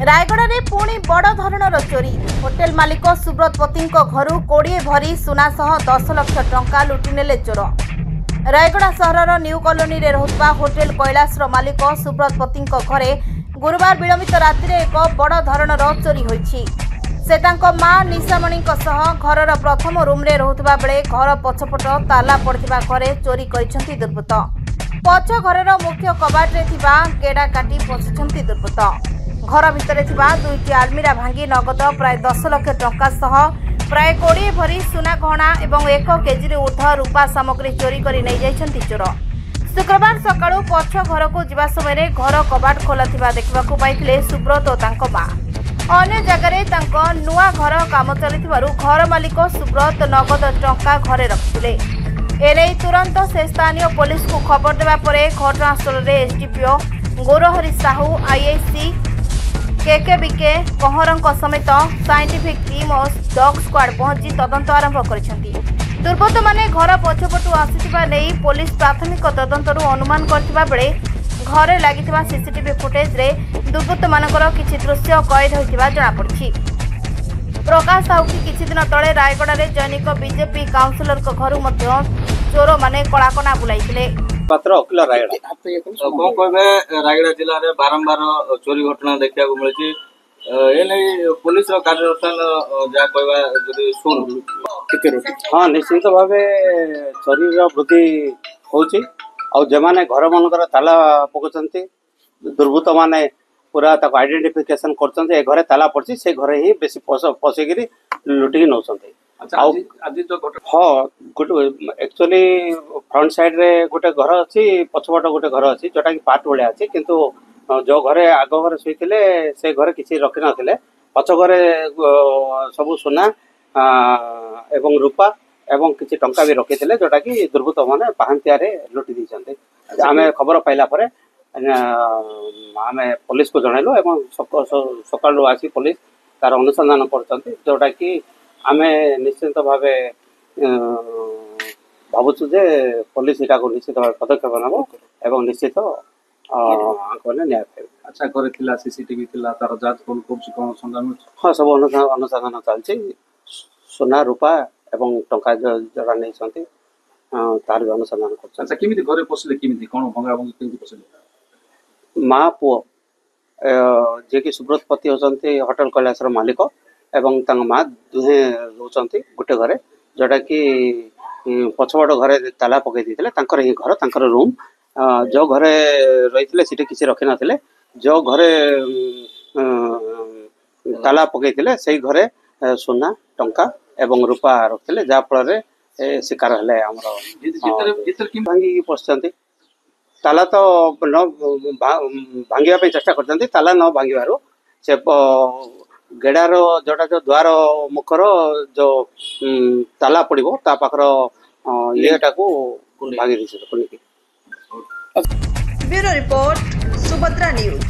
रायगड़ा रे पुणी बड़ धरणर चोरी। होटेल मालिक सुब्रत पति घर 20 भरी सुना सह 10 लाख टंका लुटिनेले चोर। रायगड़ा सहरर न्यू कॉलोनी रे रहुवा होटेल कैलाश मालिक सुब्रत पति घरे गुरुवार विलंबित राति एक बड़ धरणर चोरी होईछि। से तांको मां निशामणी सह घरर प्रथम रूम रे रहुवा बेले घर पछपट ताला पड़िथिबा घरे चोरी करिसेंति दुर्बृत्त। पछ घरर मुख्य कबाट रे थिबा केडा काटी पसिसेंति दुर्बृत्त। घर भितर थिबा दुईटी आलमीरा भांगी नगद प्राय 10 लाख टंका सह प्राय 20 भरी सुना गहना एवं 1 केजी ऊर्ध रूपा सामग्री चोरी कर नहीं जाइछंती चोर। शुक्रवार सकाळु पछ घर को जिबा समय घर कबाट खोला थिबा देखबाकू पाइथिले सुब्रत और तांको मां। अन्य जगह तांको नुआ घर काम चलिथिबारु घर मालिक सुब्रत नगद टंका घरे रखिथिले। एने तुरंत से स्थानीय पुलिस को खबर देबा परे घटनास्थल रे एसडीपीओ गौरहरी साहू आईआईसी केकेबीके कहरंक समेत साइंटिफिक टीम और डॉग स्क्वाड पहुंची तदंत आरंभ करिसेंती। दुर्बृत्त माने घर पछपटु आसिथिबा नेई पुलिस प्राथमिक तदंतरु अनुमान करथिबा बेले घरे लागिथिबा सीसीटीवी फुटेज रे दुर्बृत्त मानकर किछि दृश्य कैद होइथिबा जणा पड़छि। प्रकाश साहू की किछि दिन तळे रायगड़ा रे जैनिक बीजेपी काउंसिलर को घर मध्य चोर माने कଳାକନା बुलाइथिले। पात्र अखिल रायगड़ा कौन कहबे रायगड़ा जिले में बारंबार चोरी घटना देखा मिली पुलिस कार्यानुष्ठान जहाँ कहवा शुणु। हाँ निश्चित भाव चोरी वृद्धि होची आने घर मानकर ताला पकाउछंती दुर्बृत्त माने पूरा आइडेंटिफिकेशन कर घरे ताला पड़ी से घरे ही बेसी पशिकी लुटिकी नौछंती। हाँ गोटे एक्चुअली फ्रंट साइड रे गोटे घर अच्छी पछपट गोटे घर अच्छी जोटा कि पार्ट भाया अच्छी किंतु जो घरे आग घरे शोते से घरे किसी रखी नथिले पछ घरे सब सुना एवं रूपा एवं किसी टंका भी रखी जोटा कि दुर्बृत्त माने पाहांतिया लुटि देइछन्ते। आमे खबर पाइला परे आमे पुलिस को जनइलु एवं सकाळु आसी पुलिस तार अनुसंधान करछन्ते जोटा कि आमे निश्चित भाव भावुँ जे पुलिस यहाँ को निश्चित भाव पदक्षेप नब एवं निश्चित न्याय पाइबे। अच्छा कर सीसीटीवी तार जांच कौन संधान। हाँ सब अनुसंधान चलती सोना रूपा एवं टंका जरा नहीं तार भी अनुसंधान कर। अच्छा केमिति घरे पसिले केमिति कोन भंगा भंगी केमिति पसिले मां पुओ जे कि सुब्रत पति होचंती होटल कैलाश मालिक एवं माँ दुहे रोचंती गोटे घरे जोटा कि पछपट घरे ताला पकई देते ही घर तांकर रूम जो घरे रही सीटे किसी रखी नथिले जो घरे ताला पकई से घरे सोना टंका एवं रूपा रखते जहाँ फल शिकार हेले भांगी पशुंट ताला तो न भांगे चेष्टा करते ताला न भांगार से गेड़ार जोटा जो द्वार मुखर जो ताला पड़ो ता पाखर येटा को भांगी। Bureau report Subhadra news.